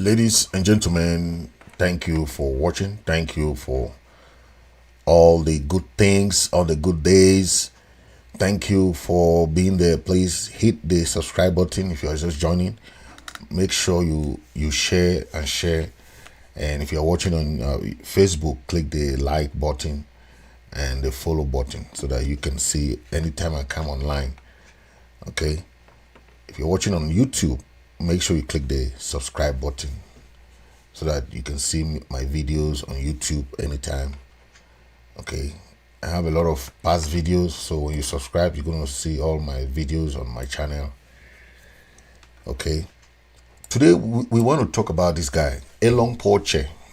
Ladies and gentlemen, thank you for watching. Thank you for all the good things, all the good days. Thank you for being there. Please hit the subscribe button if you are just joining. Make sure you share. And if you're watching on Facebook, click the like button and the follow button so that you can see anytime I come online. Okay. If you're watching on YouTube, make sure you click the subscribe button so that you can see my videos on YouTube anytime. Okay, I have a lot of past videos, so when you subscribe, you're going to see all my videos on my channel. Okay, today we want to talk about this guy, Elong.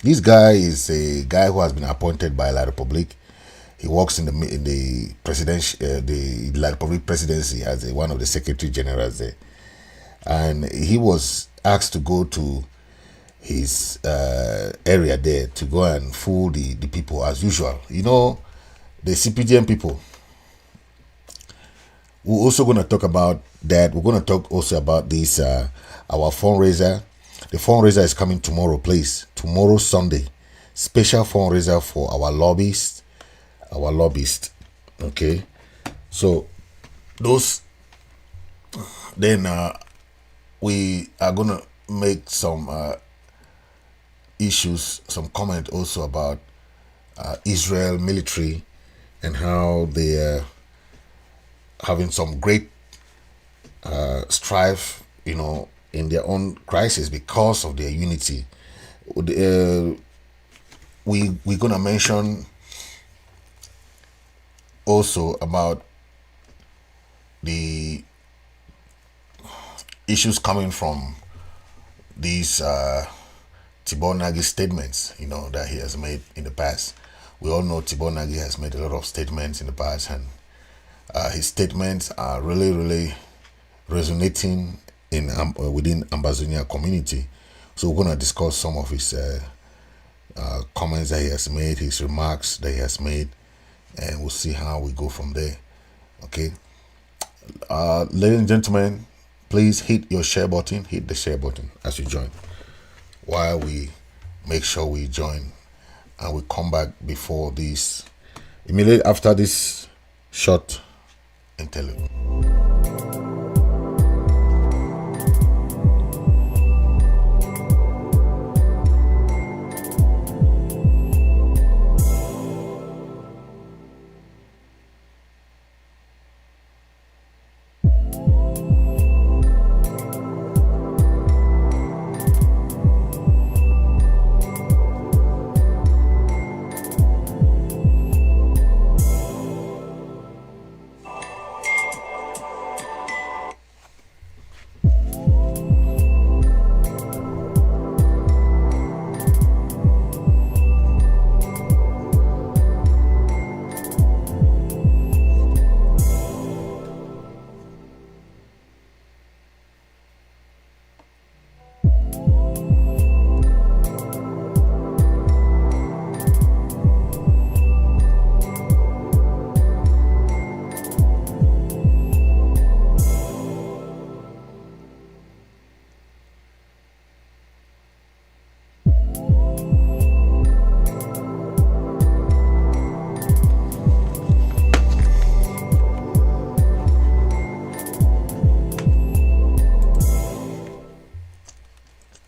This guy is a guy who has been appointed by La Republique. He works in the presidential, the La Republique presidency as one of the secretary generals there. And he was asked to go to his area there to go and fool the people as usual. You know, the CPDM people. We're also going to talk about that. We're going to talk also about this, our fundraiser. The fundraiser is coming tomorrow, please. Tomorrow, Sunday. Special fundraiser for our lobbyists. Okay. So, those, then, we are going to make some issues, some comment also about Israel military and how they are having some great strife, you know, in their own crisis because of their unity. We're going to mention also about the issues coming from these Tibor Nagy statements, you know, that he has made in the past. We all know Tibor Nagy has made a lot of statements in the past, and his statements are really resonating in within Ambazonia community. So we're going to discuss some of his comments that he has made, his remarks that he has made, and we'll see how we go from there. Okay, ladies and gentlemen, please hit your share button, hit the share button as you join, while we make sure we join, and we come back before this, immediately after this short interlude.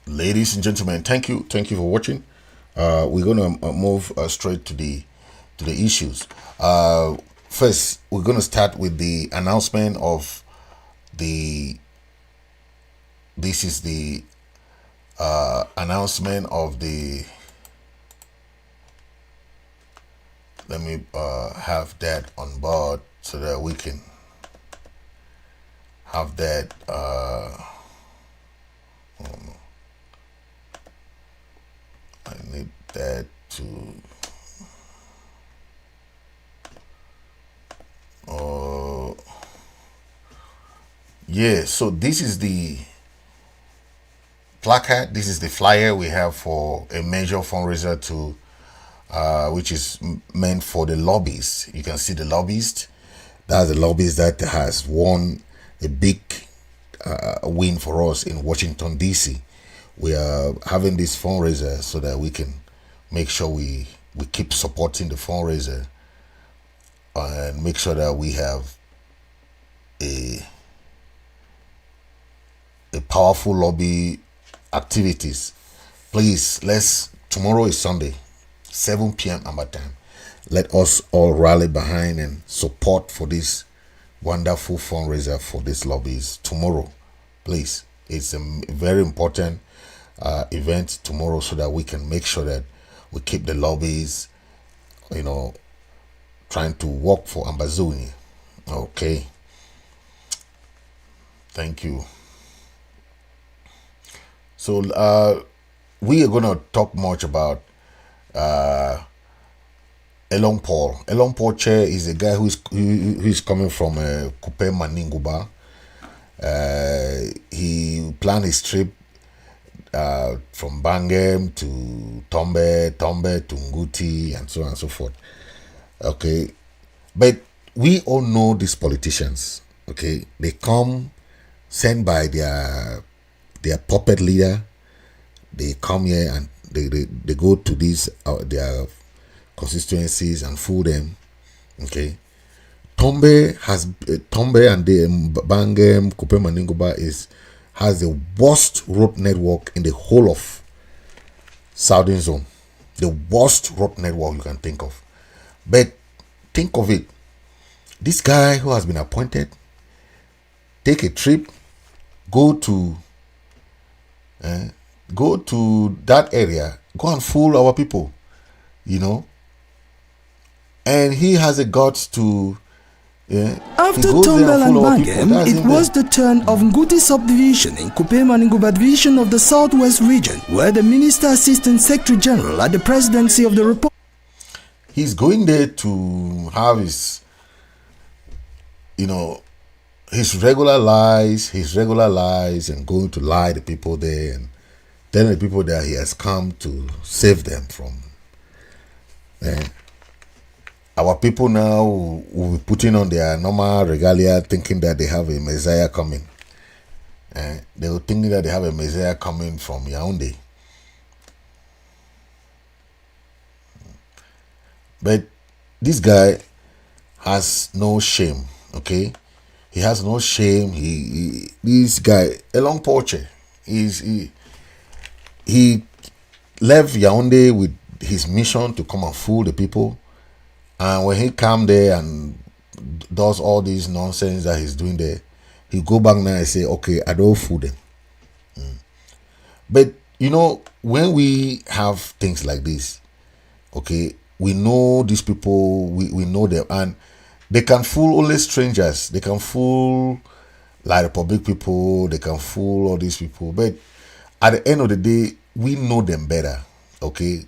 Ladies and gentlemen, thank you for watching. We're going to move straight to the issues. First, we're going to start with the announcement of this is the announcement of the, let me have that on board so that we can have that I need that to yeah, so this is the placard, this is the flyer we have for a major fundraiser to which is meant for the lobbyists. You can see the lobbyist. That's the lobbyist that has won a big win for us in Washington DC, we are having this fundraiser so that we can make sure we keep supporting the fundraiser and make sure that we have a powerful lobby activities. Please, tomorrow is Sunday, 7 p.m. Amba time. Let us all rally behind and support for this wonderful fundraiser for these lobbies tomorrow. Please, it's a very important event tomorrow so that we can make sure that we keep the lobbies, trying to work for Ambazonia. Okay. Thank you. So we are going to talk much about Elong Paul. Elong Paul Chair is a guy who is coming from Kupe Muanenguba. He planned his trip from Mbangem to Tombel to Nguti, and so on and so forth. Okay, but we all know these politicians. Okay, they come sent by their puppet leader. They come here and they go to these their constituencies and fool them. Okay, Tombel and the Mbangem, Kupe Muanenguba has the worst road network in the whole of Southern Zone. The worst road network you can think of. But think of it. This guy who has been appointed, take a trip, go to that area, go and fool our people, and he has the guts to. After Tombel and Mbangem, it was the turn of Nguti subdivision in Kupe Muanenguba division of the Southwest region, where the Minister Assistant Secretary General at the Presidency of the Republic. He's going there to have his regular lies, and going to lie to people there and telling the people that he has come to save them from. Our people now will be putting on their normal regalia, thinking that they have a Messiah coming. They will think that they have a Messiah coming from Yaoundé. But this guy has no shame, okay? He has no shame. This guy, Elong Poche, he left Yaoundé with his mission to come and fool the people. And when he come there and does all this nonsense that he's doing there, he go back now and say, okay, I don't fool them. But, when we have things like this, okay, we know these people, we know them, and they can fool only strangers. They can fool like Republic people, they can fool all these people. But at the end of the day, we know them better, okay?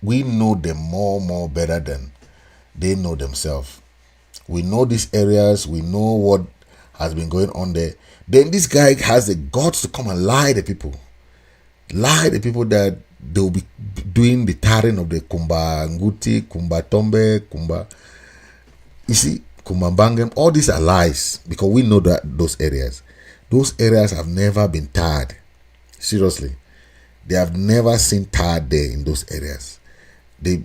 We know them more better than they know themselves. We know these areas, we know what has been going on there. Then this guy has the guts to come and lie to people. Lie to people that they will be doing the tarring of the Kumba Nguti, Kumba Tombel, Kumba. You see, Kumba Mbangem, all these are lies because we know that those areas have never been tarred. Seriously, they have never seen tarred there in those areas. They,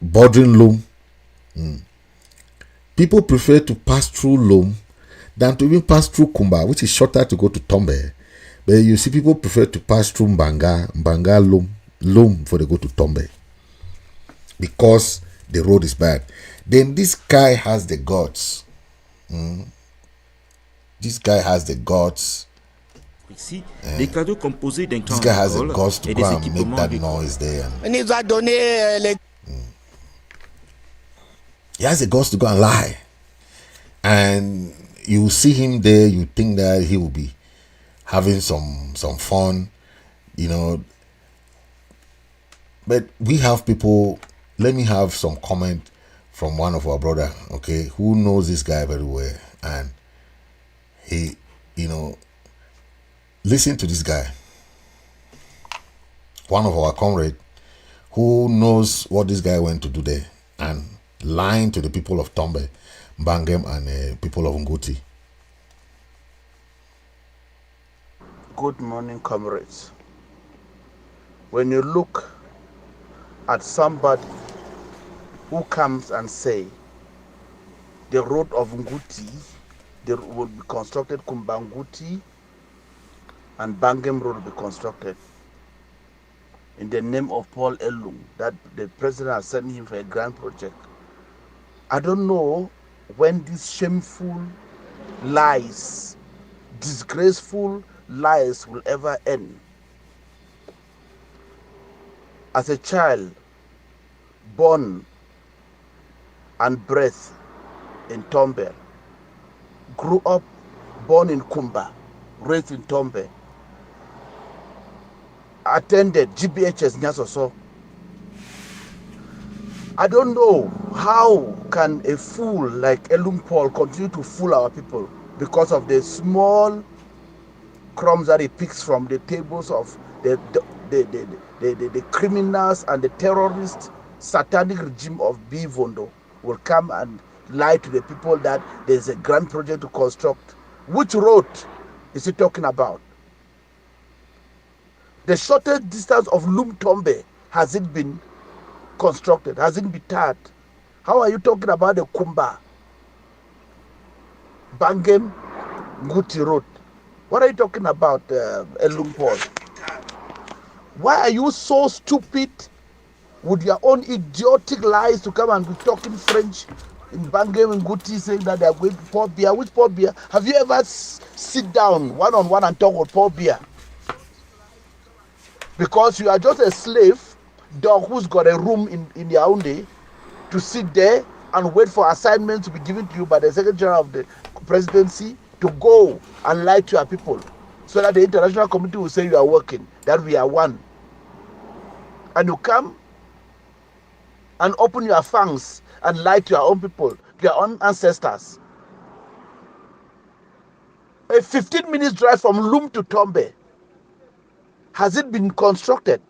bordering Loam. People prefer to pass through Loam than to even pass through Kumba, which is shorter to go to Tombel. But you see, people prefer to pass through Mbanga, Loam for they go to Tombel because the road is bad. Then this guy has the guts. This guy has the guts. Ici, des cadeaux composés d'un This guy has the guts to go and make that noise there. He has the guts to go and lie. And you see him there, you think that he will be having some fun, But we have people, let me have some comment from one of our brother, okay, who knows this guy very well. And he, listen to this guy. One of our comrade who knows what this guy went to do there and lying to the people of Tombel, Mbangem, and people of Nguti. Good morning, comrades. When you look at somebody who comes and say the road of Nguti will be constructed, Nguti and Mbangem road will be constructed in the name of Paul Elong, that the president has sent him for a grand project. I don't know when these shameful lies, disgraceful lies will ever end. As a child born and bred in Tombel, grew up, born in Kumba, raised in Tombel, attended GBHS Nyasoso. I don't know how can a fool like Elong Paul continue to fool our people because of the small crumbs that he picks from the tables of the criminals and the terrorist satanic regime of Vondo will come and lie to the people that there's a grand project to construct. Which road is he talking about? The shortest distance of Tombe has it been constructed? Has it been tarred? How are you talking about the Kumba, Mbangem, Nguti road? What are you talking about, Elong Paul? Why are you so stupid with your own idiotic lies to come and be talking French in Mbangem and Nguti, saying that they are going to pour beer? Which pour beer? Have you ever sit down one-on-one and talk with pour beer? Because you are just a slave dog who's got a room in Yaoundé to sit there and wait for assignments to be given to you by the Secretary General of the presidency to go and lie to your people so that the international community will say you are working, that we are one. And you come and open your fangs and lie to your own people, to your own ancestors. A 15 minutes drive from Lum to Tombe, has it been constructed?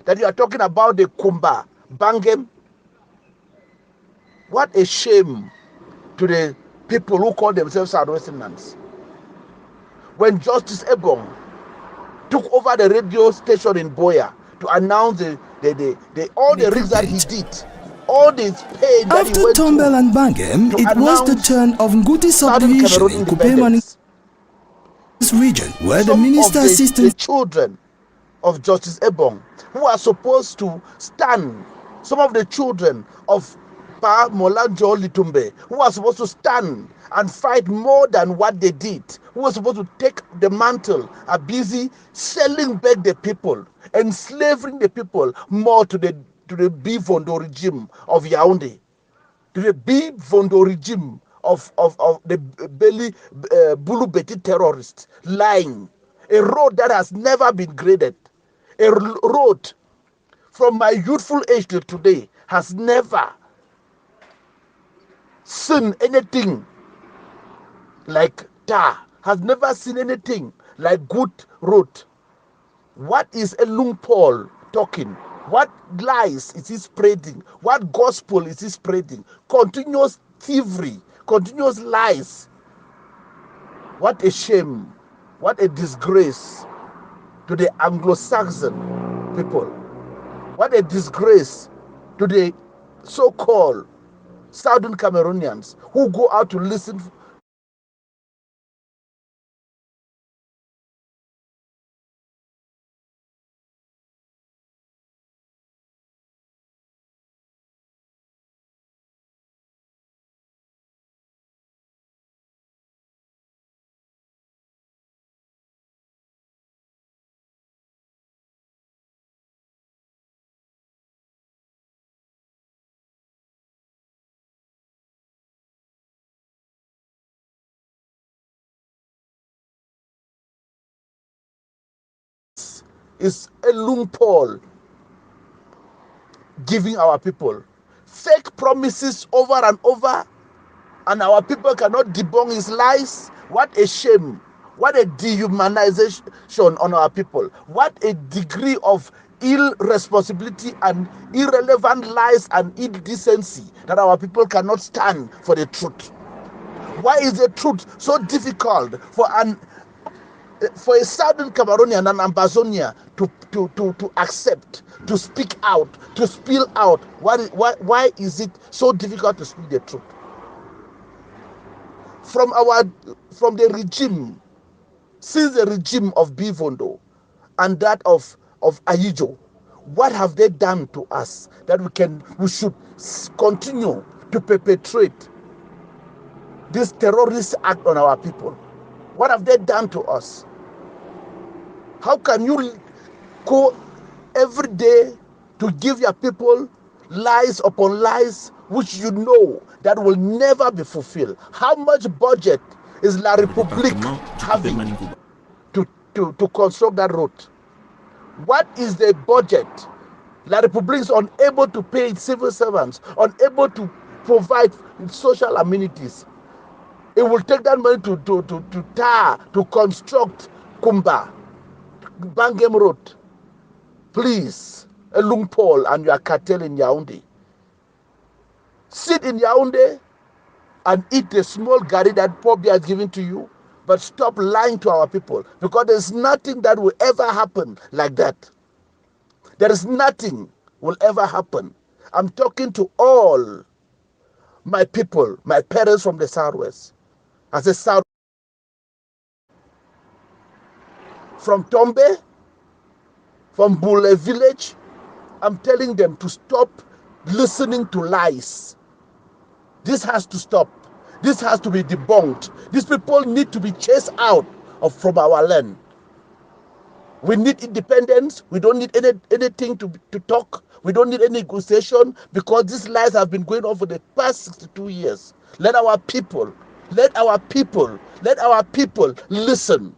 That you are talking about the Kumba, Mbangem? What a shame to the people who call themselves Southwesterners. When Justice Elong took over the radio station in Boya to announce all the rigs that he did, all this pain that After he went Tombel through, and Mbangem, it was the turn of Nguti subdivision in Kupe Muanenguba region, where the minister assistant the children of Justice Elong, who are supposed to stand, some of the children of Pa Molanjo Litumbe, who are supposed to stand and fight more than what they did, who are supposed to take the mantle, are busy selling back the people, enslaving the people more to the Vondo regime of Yaoundé, to the Vondo regime of the Beli Bulu Beti terrorists, lying. A road that has never been graded. A road from my youthful age till today has never seen anything like tar, has never seen anything like good road. What is Elong Paul talking? What lies is he spreading? What gospel is he spreading? Continuous thievery, continuous lies. What a shame, what a disgrace to the Anglo-Saxon people. What a disgrace to the so-called Southern Cameroonians who go out to listen is Elong Paul giving our people fake promises over and over, and our people cannot debunk his lies. What a shame. What a dehumanization on our people. What a degree of irresponsibility and irrelevant lies and indecency that our people cannot stand for the truth. Why is the truth so difficult for a for a Southern Cameroonian and Ambazonia to accept, to speak out, to spill out, why is it so difficult to speak the truth? From the regime, since the regime of Bivondo and that of Ayijo, what have they done to us that we should continue to perpetrate this terrorist act on our people? What have they done to us? How can you go every day to give your people lies upon lies which you know that will never be fulfilled? How much budget is La République having to construct that road? What is the budget? La République is unable to pay its civil servants, unable to provide social amenities. It will take that money to construct Kumba, Mbangem Road. Please, Elong Paul and your cartel in Yaoundé, sit in Yaoundé and eat the small gari that Pobia has given to you, but stop lying to our people, because there's nothing that will ever happen like that. There is nothing will ever happen. I'm talking to all my people, my parents from the Southwest. I say South, from Tombe, from Bule village, I'm telling them to stop listening to lies. This has to stop. This has to be debunked. These people need to be chased out from our land. We need independence. We don't need anything to talk. We don't need any negotiation, because these lies have been going on for the past 62 years. Let our people listen.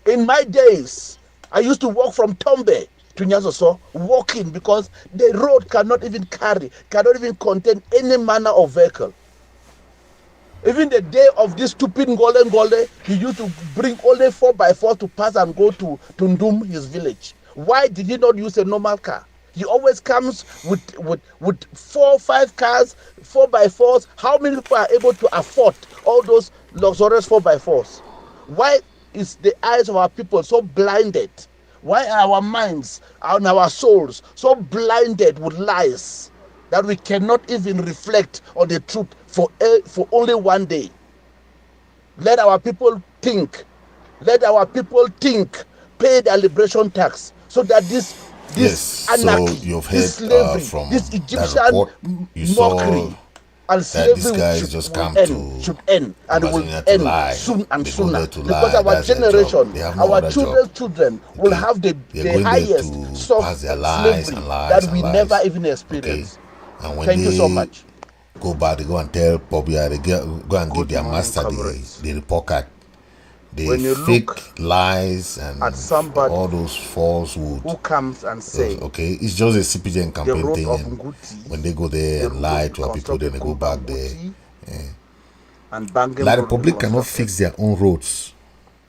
In my days, I used to walk from Tombe to Nyasoso, walking, because the road cannot even contain any manner of vehicle. Even the day of this stupid Ngole, he used to bring only 4x4 to pass and go to Ndum, his village. Why did he not use a normal car? He always comes with 4-5 cars, 4x4s. How many people are able to afford all those luxurious 4x4s? Why is the eyes of our people so blinded? Why are our minds and our souls so blinded with lies that we cannot even reflect on the truth for only one day? Let our people think. Let our people think. Pay their liberation tax, so that this anarchy, so you've heard, this slavery, from this Egyptian mockery and slavery should end, and it will end soon and sooner, because our generation, our children's children will have the highest soft slavery that we never even experienced. And when Thank you so much. Go back, they go and tell Pobia, they go and give their master the report card. The fake lies and all those falsehoods who comes and say, okay, it's just a CPDM campaign thing. And when they go there and lie to our people, then they go back there. And Mbangem La République cannot fix their own roads.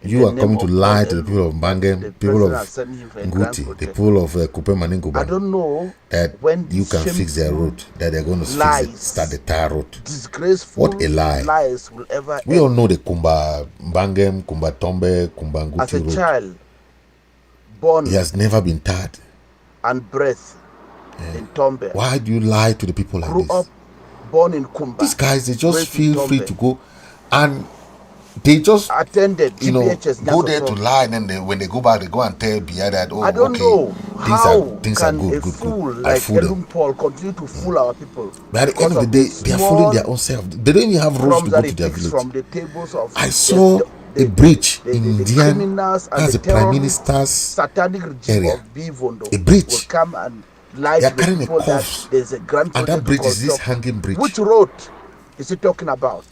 You are coming to lie to the people of Mbangem, people of Nguti, the people of Kupe Muanenguba. I don't know that when you can fix their road, that they're going to start the tar road. Disgraceful what a lie. Lies will ever we all know the Kumba Mbangem, Kumba Tombe, Kumba Nguti as a road. child born, he has never been tarred and breath in Tombe. Why do you lie to the people like this? Grew up born in Kumba. These guys, they just feel free to go, and they just attended, go there to lie, and then when they go back, they go and tell Bia that, I don't know things are good, fool like Elong Paul continue to fool our people. But at the end of the day, they are fooling their own self. They don't even have roads to go to their village. From the tables of I saw a bridge in Indian, as the Prime Minister's satanic regime area. Of Bivondo A bridge. Will come and lie they are to the carrying a people corpse, that there's a grand and that bridge is this hanging bridge. Which road is he talking about?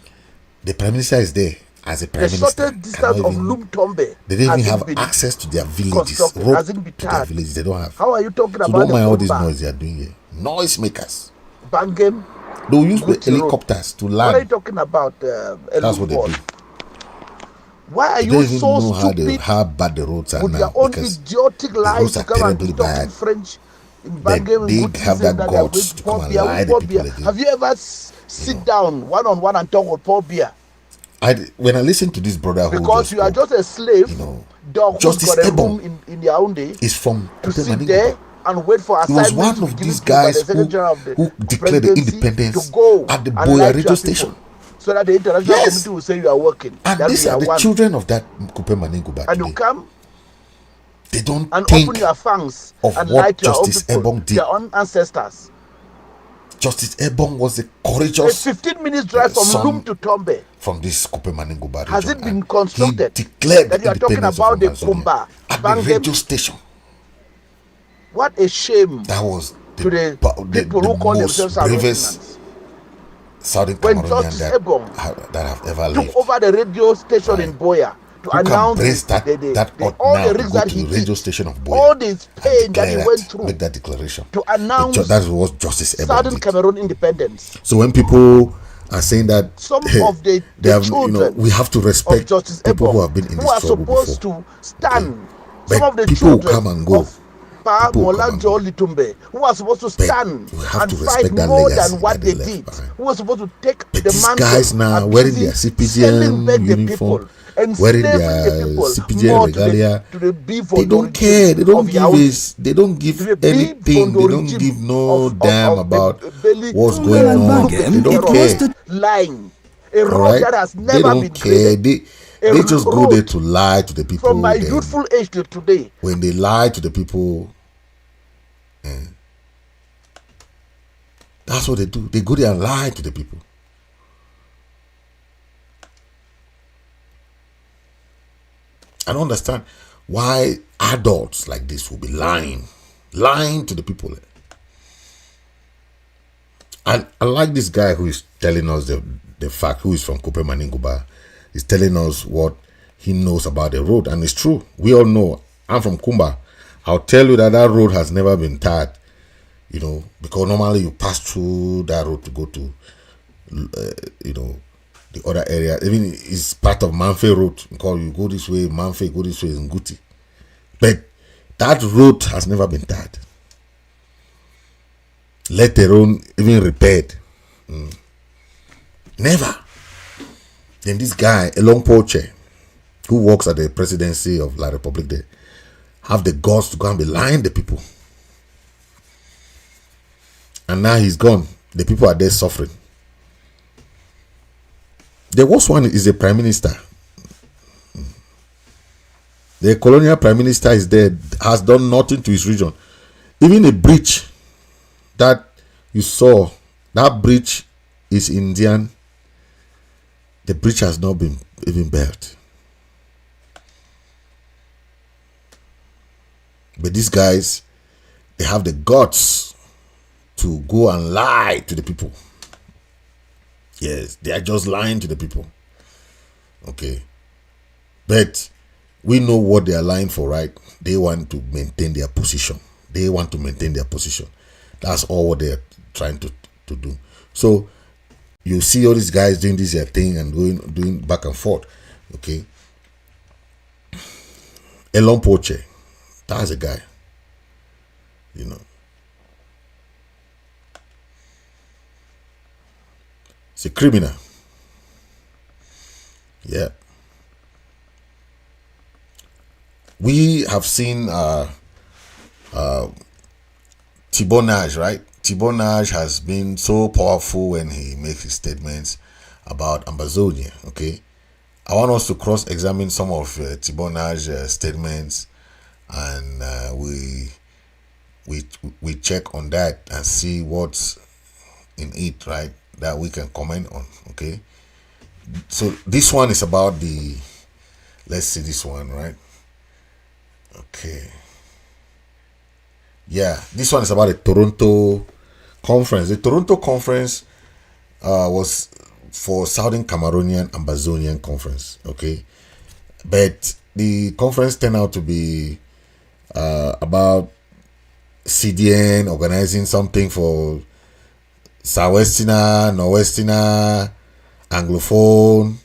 The Prime Minister is there. As a Prime the Minister, shortest distance of Lum Tombe, they don't even have access to their villages. Road to their villages, they don't have. How are you talking so about? Don't mind all this noise they are doing here. Noise makers. Mbangem. They will use the helicopters to land. What are you talking about? That's what they do. Why are you so stupid? How bad the roads are with now? Your own idiotic lies to come and talk in French. They have that guts to come and lie to people again. Have you ever sit down one-on-one and talk with Paul Biya? when I listen to this brother, because you are just a slave, dog who's got a room in their own day, is from to sit there and wait for assignments. He was one of these guys who declared the independence to go at the Boya radio station, so that the international community will say you are working. And these are the children of that Kupe Muanenguba. And you come, they don't and think open your fangs of and lie what to your own Justice people, Elong did. their own ancestors. Justice Elong was a courageous. A 15-minute drive from Lum to Tombe. From this Kupe Muanenguba region. Has it been constructed? He declared that you are talking about the Kumba at the radio station. What a shame! That was the people who call themselves bravest Southern Cameroonian that have ever lived. Took over the radio station in Boya to announce that all the risks that he radio station of Boya, all this pain that he went through, make that declaration to announce that was Justice Elong Southern Cameroon independence. So when people are saying that some of the children, we have to respect Justice people Elong, who have been in this who are struggle supposed before. to stand. But Some of the people children come and go. of Tumbe, who are supposed to stand and to fight more than what they did, who are supposed to take but the these mantle, guys now wearing their CPDM uniform, wearing their CPDM regalia, they don't care. They don't give They don't give anything. They don't give no damn about what's going on. They don't care. Lying, a road that has never they don't been care. created. They just go there to lie to the people. From my youthful age till today, when they lie to the people, that's what they do. They go there and lie to the people. I don't understand why adults like this will be lying to the people. I like this guy who is telling us the fact, who is from Kupe Muanenguba. He's telling us what he knows about the road, and it's true. We all know. I'm from Kumba. I'll tell you that road has never been tarred, because normally you pass through that road to go to, the other area. Even it's part of Manfe Road, because you go this way, Manfe, go this way, Nguti. But that road has never been tarred, let alone even repaired. Never. Then this guy, Elong, who works at the presidency of La Republic, they have the guts to go and be lying to the people. And now he's gone. The people are there suffering. The worst one is the prime minister. The colonial prime minister is there, has done nothing to his region. Even a bridge that you saw, that bridge is Indian. The bridge has not been even built. But these guys, they have the guts to go and lie to the people. Yes, they are just lying to the people. Okay. But we know what they are lying for, right? They want to maintain their position. They want to maintain their position. That's all what they're trying to do. So you see all these guys doing this thing and doing back and forth. Okay. Elong, that's a guy. He's a criminal. Yeah. We have seen Tibor Nagy, right? Tibor Nagy has been so powerful when he makes his statements about Ambazonia. Okay, I want us to cross-examine some of Tibor Nagy's statements, and we check on that and see what's in it, right? That we can comment on. Okay, so this one is about let's see this one, right? Okay. Yeah, this one is about the Toronto conference. The Toronto conference was for Southern Cameroonian Ambazonian conference. Okay, but the conference turned out to be about CDN organizing something for Southwesterner, Northwesterner, Anglophone,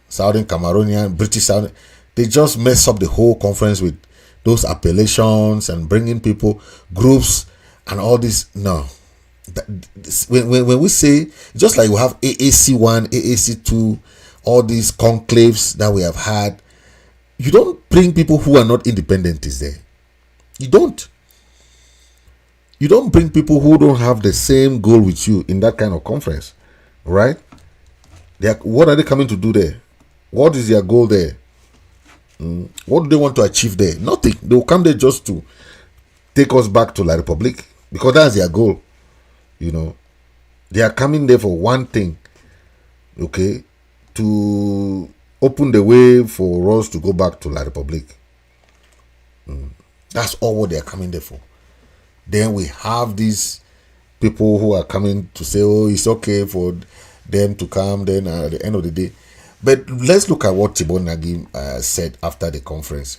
Southern Cameroonian, British Southern. They just mess up the whole conference with those appellations and bringing people, groups, and all this. No, when we say, just like we have AAC1, AAC2, all these conclaves that we have had, you don't bring people who are not independentists there. You don't. You don't bring people who don't have the same goal with you in that kind of conference, right? What are they coming to do there? What is their goal there? What do they want to achieve there? Nothing. They will come there just to take us back to La Republic, because that's their goal. They are coming there for one thing, okay, to open the way for us to go back to La Republic. That's all what they are coming there for. Then we have these people who are coming to say, oh, it's okay for them to come then at the end of the day. But let's look at what Tibor Nagy said after the conference.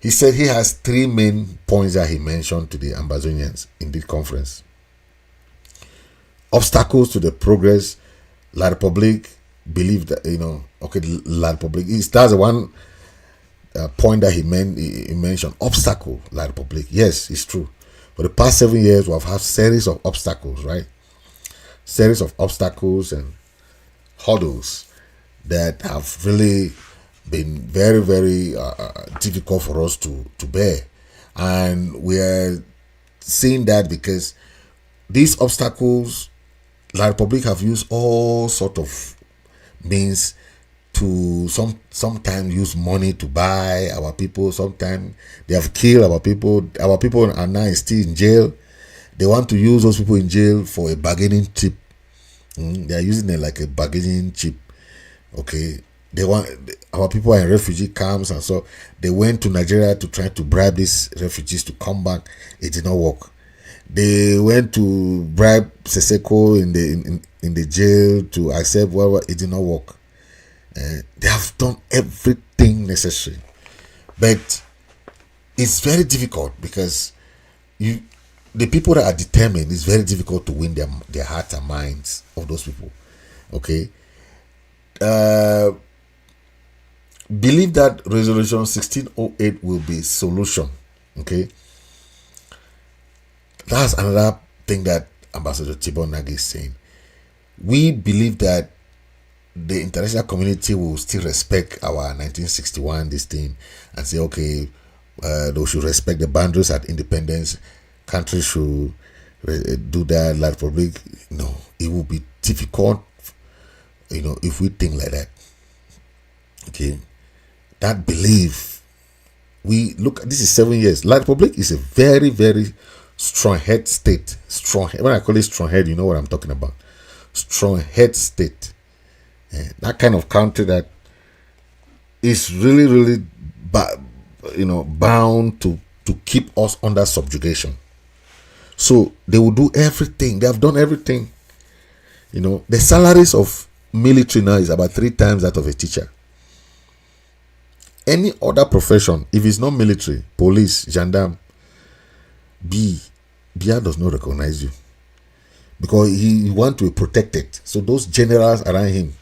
He said he has 3 main points that he mentioned to the Ambazonians in this conference. Obstacles to the progress. La Republic believe that, La Republic is, that's the one point that he mentioned. Obstacle, La Republic. Yes, it's true. For the past 7 years, we have had series of obstacles, right? Series of obstacles and hurdles that have really been very, very difficult for us to bear. And we are seeing that because these obstacles, La Republic have used all sort of means to sometimes use money to buy our people. Sometimes they have killed our people. Our people are now still in jail. They want to use those people in jail for a bargaining chip. They are using it like a bargaining chip. Okay, our people are in refugee camps, and so they went to Nigeria to try to bribe these refugees to come back. It did not work. They went to bribe Seseko in the jail to accept whatever. It did not work. They have done everything necessary, but it's very difficult because the people that are determined, it's very difficult to win their hearts and minds of those people. Okay. Believe that resolution 1608 will be a solution. Okay. That's another thing that Ambassador Tibor Nagy is saying. We believe that the international community will still respect our 1961 this thing and say, okay, they should respect the boundaries at independence. Countries should do that. La Republic, no, it will be difficult, if we think like that. Okay, that belief. We look. This is 7 years. La Republic is a very, very strong head state. Strong. When I call it strong head, you know what I'm talking about. Strong head state. That kind of country that is really, really, bound to keep us under subjugation. So they will do everything. They have done everything. The salaries of military now is about 3 times that of a teacher. Any other profession, if it's not military, police, gendarme, BIA does not recognize you because he want to be protected. So those generals around him,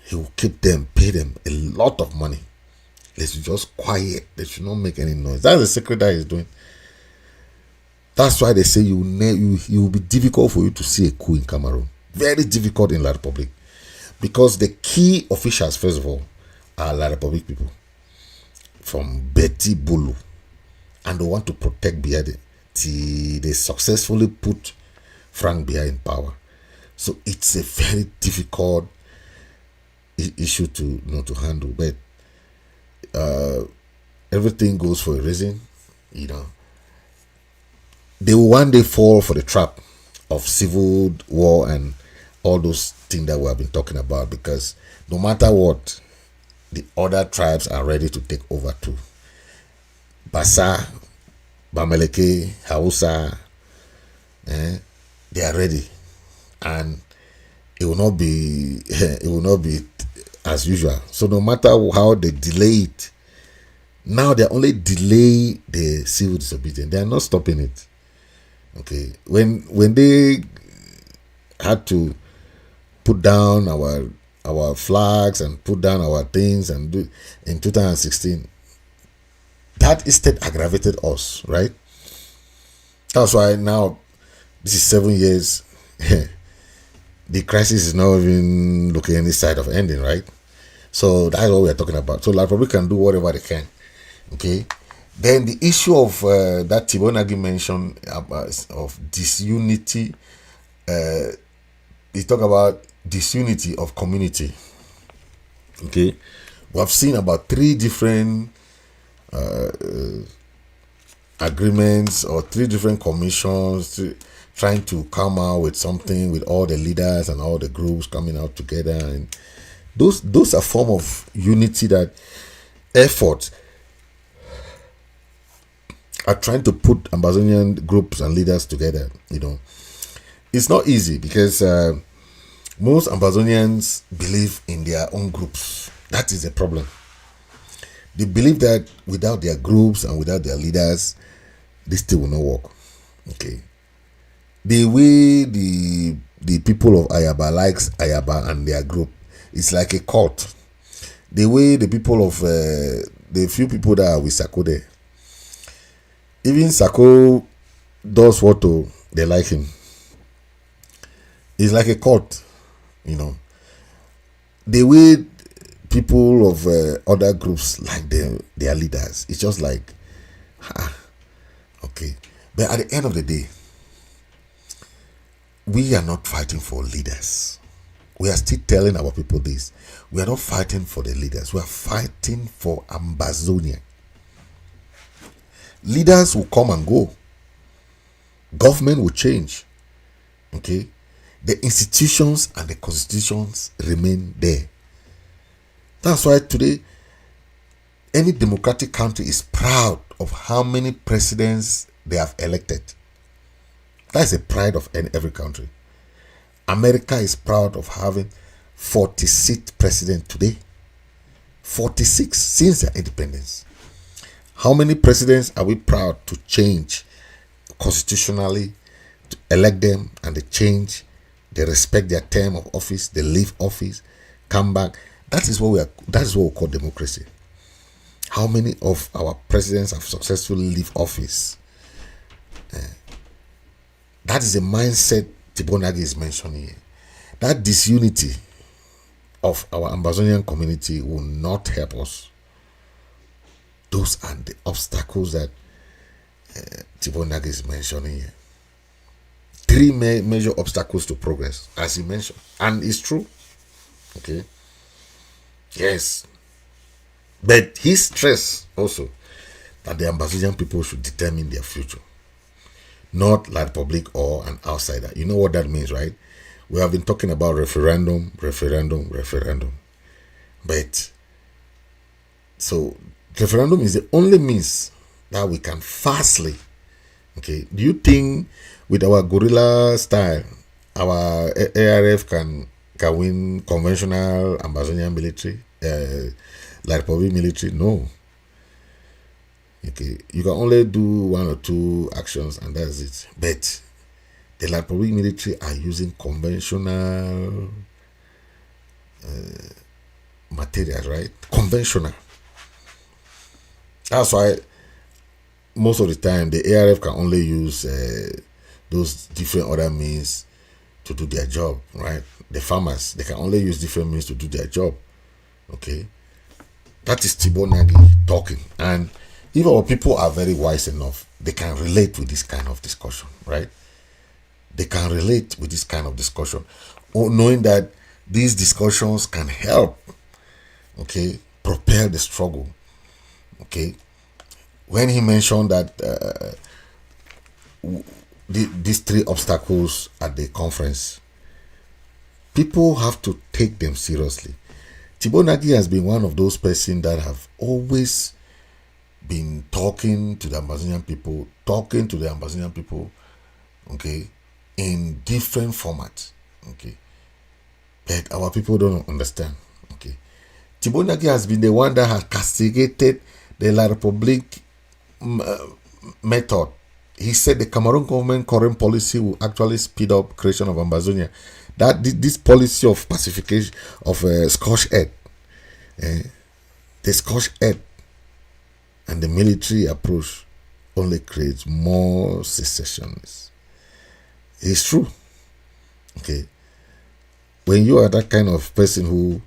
he will keep them, pay them a lot of money. They should just quiet. They should not make any noise. That's the secret that he's doing. That's why they say it will be difficult for you to see a coup in Cameroon. Very difficult in La Republic. Because the key officials, first of all, are La Republic people. From Betty Bulu. And they want to protect Biya till they successfully put Frank Biya in power. So it's a very difficult issue to handle. But everything goes for a reason, They will one day fall for the trap of civil war and all those things that we have been talking about, because no matter what, the other tribes are ready to take over too. Basa, Bameleke, Hausa, they are ready, and it will not be as usual. So no matter how they delay it, now they only delay the civil disobedience. They are not stopping it. Okay, when they had to put down our flags and put down our things and do in 2016, that instead aggravated us, right? That's why now this is 7 years. the crisis is not even looking any side of ending, right? So that's what we are talking about. So La Republic can do whatever they can. Okay. Then the issue of that Tibor Nagy mentioned of disunity. He talk about disunity of community. Okay. We have seen about 3 different agreements or 3 different commissions trying to come out with something with all the leaders and all the groups coming out together, and those are form of unity that efforts are trying to put Ambazonian groups and leaders together. It's not easy because most Ambazonians believe in their own groups. That is the problem. They believe that without their groups and without their leaders, this thing will not work. Okay. The way the people of Ayaba likes Ayaba and their group, it's like a cult. The way the people of the few people that are with Sako there, even Sako does what they like him. It's like a cult, The way people of other groups like their leaders, it's just like, okay. But at the end of the day, we are not fighting for leaders. We are still telling our people this. We are not fighting for the leaders. We are fighting for Ambazonia. Leaders will come and go. Government will change. Okay? The institutions and the constitutions remain there. That's why today, any democratic country is proud of how many presidents they have elected. That's the pride of every country. America is proud of having 46 presidents today. 46 since their independence. How many presidents are we proud to change constitutionally, to elect them, and they change, they respect their term of office, they leave office, come back. That is what we call democracy. How many of our presidents have successfully leave office? That is the mindset Tibor Nagy is mentioning here. That disunity of our Ambazonian community will not help us. Those are the obstacles that Tibor Nagy is mentioning here. 3 major obstacles to progress, as he mentioned. And it's true. Okay. Yes. But he stressed also that the Ambazonian people should determine their future. Not La Republic or an outsider. You know what that means, right? We have been talking about referendum. But, so, referendum is the only means that we can fastly, okay? Do you think with our guerrilla style, our ARF can win conventional Ambazonian military, La Republic military? No. Okay, you can only do 1 or 2 actions and that's it. But the La Republic military are using conventional materials, right? Conventional. That's why most of the time the ARF can only use those different other means to do their job, right? The farmers, they can only use different means to do their job. Okay, that is Tibor Nagy talking. And if our people are very wise enough, they can relate with this kind of discussion, right? They can relate with this kind of discussion, knowing that these discussions can help, okay, propel the struggle. Okay, when he mentioned that these 3 obstacles at the conference, people have to take them seriously. Tibor Nagy has been one of those persons that have always been talking to the Ambazonian people, okay, in different formats, okay. But our people don't understand, okay. Tibor Nagy has been the one that has castigated the La Republic method. He said the Cameroon government current policy will actually speed up creation of Ambazonia. That this policy of pacification of Scotch Ed, the Scotch Ed and the military approach only creates more secessionists. It's true. Okay. when you are that kind of person who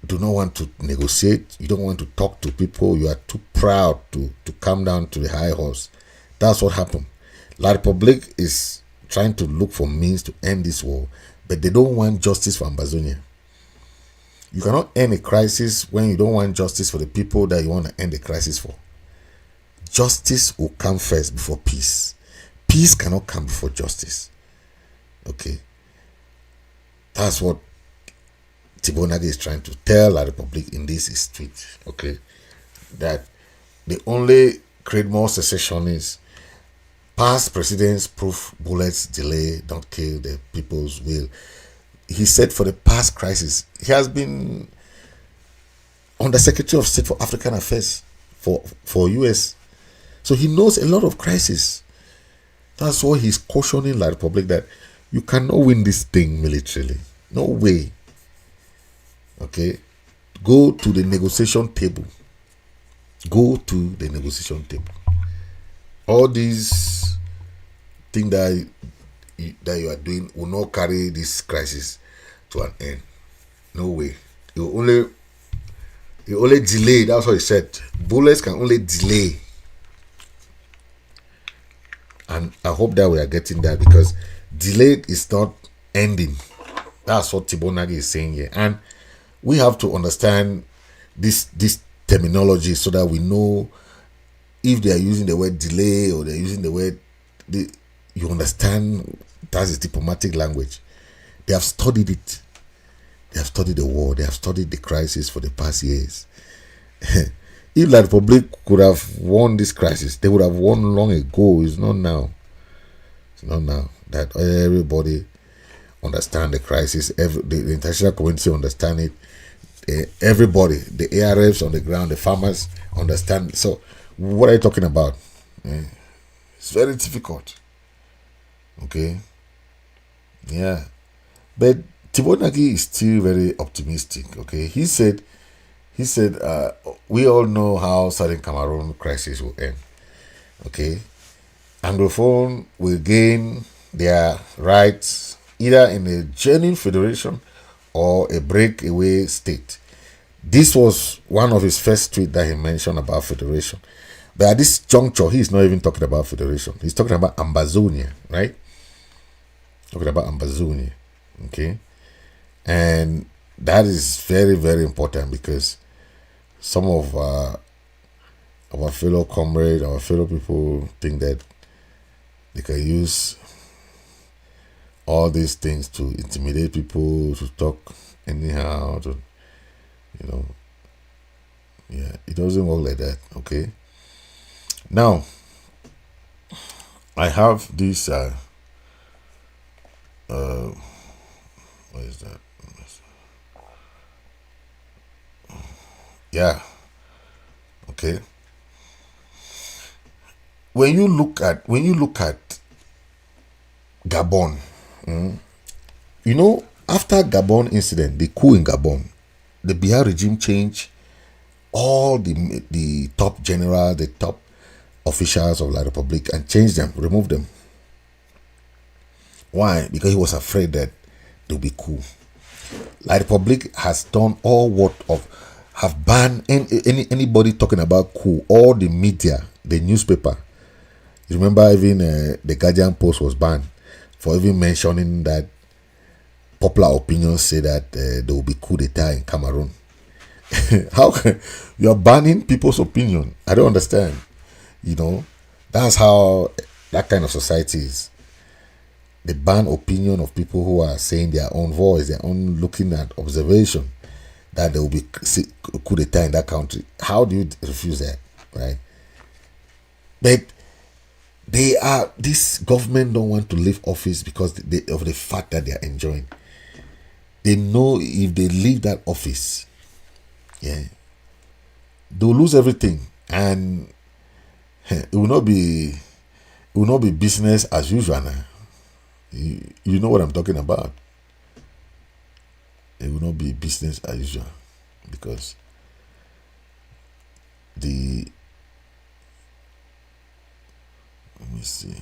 do not want to negotiate, you don't want to talk to people, you are too proud to come down to the high horse. That's what happened. La Republic is trying to look for means to end this war, but they don't want justice for Ambazonia. You cannot end a crisis when you don't want justice for the people that you want to end the crisis for. Justice will come first before peace. Peace cannot come before justice. Okay? That's what Tibor Nagy is trying to tell La Republic in this tweet. Okay? That the only create more secessionists. Past presidents prove bullets delay don't kill the people's will. He said for the past crisis, he has been under Secretary of State for African Affairs for US. So he knows a lot of crises. That's why he's cautioning La Republic that you cannot win this thing militarily. No way. Okay? Go to the negotiation table. Go to the negotiation table. All these things that you are doing will not carry this crisis to an end. No way. You only delay. That's what he said. Bullets can only delay. And I hope that we are getting that, because delay is not ending. That's what Tibor Nagy is saying here. And we have to understand this terminology so that we know if they are using the word delay or they're using the word, you understand that is diplomatic language. They have studied it. They have studied the war. They have studied the crisis for the past years. If La Republic could have won this crisis, they would have won long ago. It's not now. It's not now. That everybody understand the crisis. The international community understand it. Everybody, the ARFs on the ground, the farmers understand. So, what are you talking about? It's very difficult. Okay. Yeah. But Tibor Nagy is still very optimistic. Okay. He said, we all know how Southern Cameroon crisis will end. Okay. Anglophone will gain their rights either in a genuine federation or a breakaway state. This was one of his first tweets that he mentioned about federation. But at this juncture, he's not even talking about federation. He's talking about Ambazonia, right? Talking about Ambazonia, okay? And that is very, very important, because some of our fellow comrades, our fellow people think that they can use all these things to intimidate people, to talk anyhow, to, yeah, it doesn't work like that, okay? Now, I have this, what is that? Yeah, okay. When you look at Gabon, after Gabon incident, the coup in Gabon, the Biya regime changed all the top general, the top officials of La Republic, and changed them, removed them. Why? Because he was afraid that there will be coup. La Republic has done all have banned anybody talking about coup. All the media, the newspaper. You remember even the Guardian Post was banned for even mentioning that popular opinions say that there will be coup d'etat in Cameroon. How can you are banning people's opinion? I don't understand. That's how that kind of society is. They ban opinion of people who are saying their own voice, their own looking at observation, that there will be coup d'etat in that country. How do you refuse that, right? But this government don't want to leave office because of the fact that they are enjoying. They know if they leave that office, yeah, they'll lose everything, and it will not be business as usual now. You know what I'm talking about. It will not be business as usual, because let me see.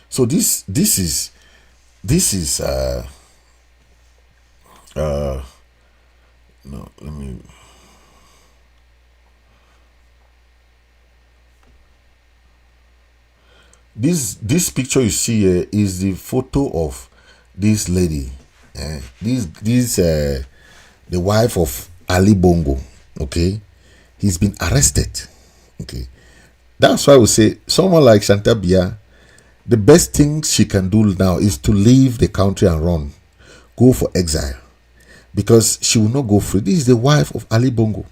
So this is this is no, let me. This picture you see here is the photo of this lady. The wife of Ali Bongo. Okay, he's been arrested. Okay, that's why we say someone like Shantabia, the best thing she can do now is to leave the country and run, go for exile, because she will not go free. This is the wife of Ali Bongo.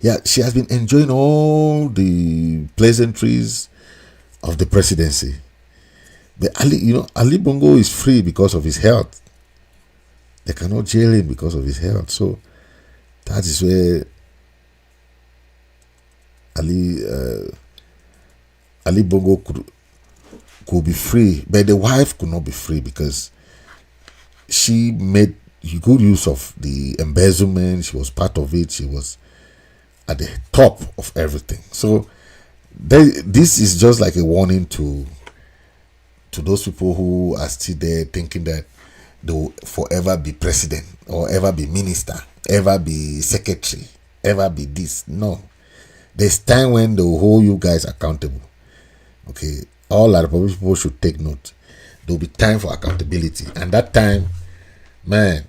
Yeah, she has been enjoying all the pleasantries of the presidency. But Ali Bongo is free because of his health. They cannot jail him because of his health. So that is where Ali Bongo could be free, but the wife could not be free because she made good use of the embezzlement. She was part of it. She was at the top of everything. So this is just like a warning to those people who are still there thinking that they will forever be president or ever be minister, ever be secretary, ever be this. No. There's time when they will hold you guys accountable. Okay. All our people should take note. There will be time for accountability. And that time, man,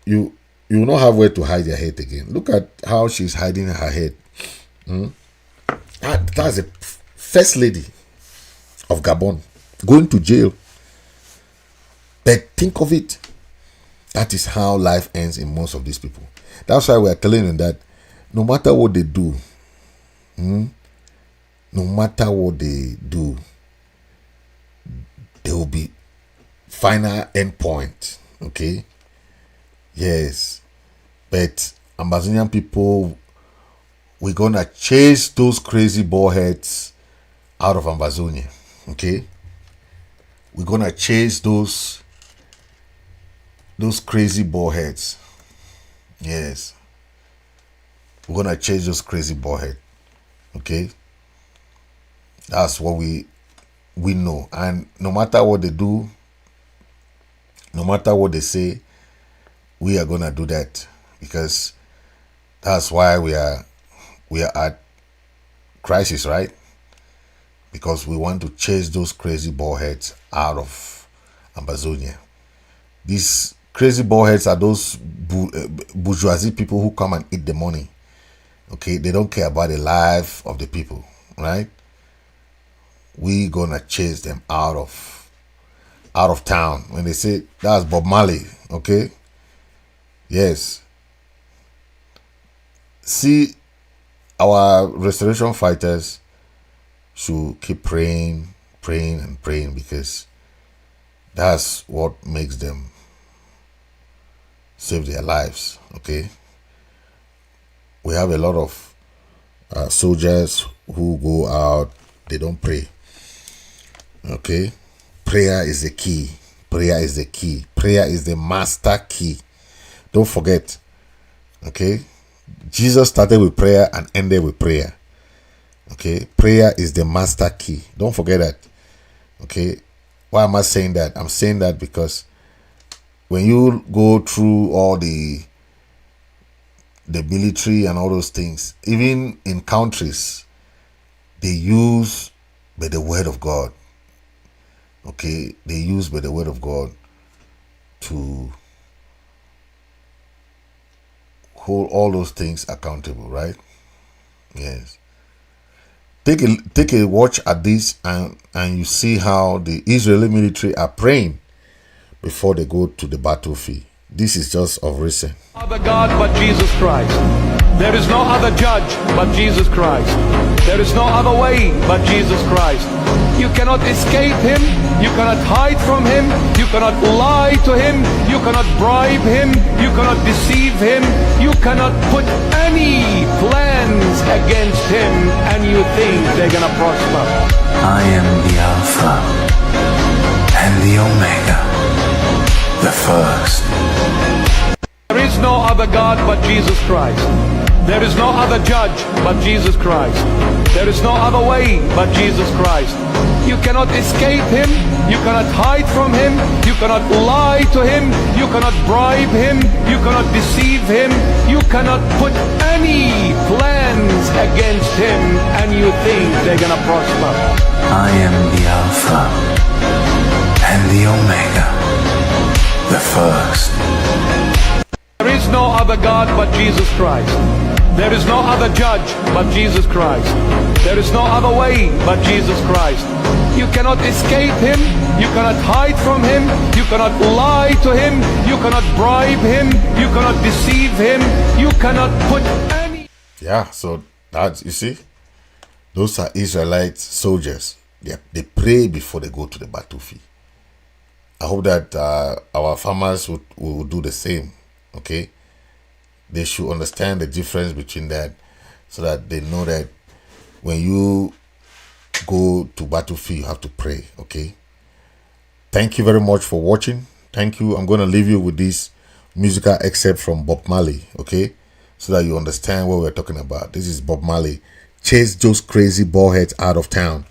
you will not have where to hide your head again. Look at how she's hiding her head. That's the first lady of Gabon going to jail. But think of it. That is how life ends in most of these people. That's why we are telling them that no matter what they do, no matter what they do, there will be final end point. Okay? Yes. But Ambazonian people, we're gonna chase those crazy ballheads out of Ambazonia. Okay? We're gonna chase those crazy ballheads. Yes. We're gonna chase those crazy ballheads. Okay? That's what we know. And no matter what they do, no matter what they say, we are gonna do that, because that's why we are at crisis, right? Because we want to chase those crazy ballheads out of Ambazonia. These crazy ballheads are those bourgeoisie people who come and eat the money. Okay, they don't care about the life of the people, right? We gonna chase them out of town. When they say that's Bob Marley, okay? Yes. See, our restoration fighters should keep praying, because that's what makes them save their lives. Okay. We have a lot of soldiers who go out, they don't pray. Okay. Prayer is the key. Prayer is the key. Prayer is the master key. Don't forget. Okay. Jesus started with prayer and ended with prayer. Okay. Prayer is the master key. Don't forget that. Okay. Why am I saying that? I'm saying that because when you go through all the military and all those things, even in countries, they use by the word of God. Okay, they use by the word of God to hold all those things accountable, right? Yes. Take a watch at this and you see how the Israeli military are praying before they go to the battlefield. This is just of recent. Other God but Jesus Christ. There is no other judge but Jesus Christ. There is no other way but Jesus Christ. You cannot escape him. You cannot hide from him. You cannot lie to him. You cannot bribe him. You cannot deceive him. You cannot put any plans against him and you think they're gonna prosper. I am the Alpha and the Omega, the first. There is no other other God but Jesus Christ. There is no other judge but Jesus Christ. There is no other way but Jesus Christ. You cannot escape him. You cannot hide from him. You cannot lie to him. You cannot bribe him. You cannot deceive him. You cannot put any plans against him and you think they're gonna prosper. I am the Alpha and the Omega, the first. There is no other God but Jesus Christ. There is no other judge but Jesus Christ. There is no other way but Jesus Christ. You cannot escape him. You cannot hide from him. You cannot lie to him. You cannot bribe him. You cannot deceive him. You cannot put any... Yeah, so that's, you see, those are Israelite soldiers. They pray before they go to the battlefield. I hope that our farmers will do the same, okay? They should understand the difference between that so that they know that when you go to battlefield, you have to pray, okay? Thank you very much for watching. Thank you. I'm going to leave you with this musical excerpt from Bob Marley, okay? So that you understand what we're talking about. This is Bob Marley. Chase those crazy ballheads out of town.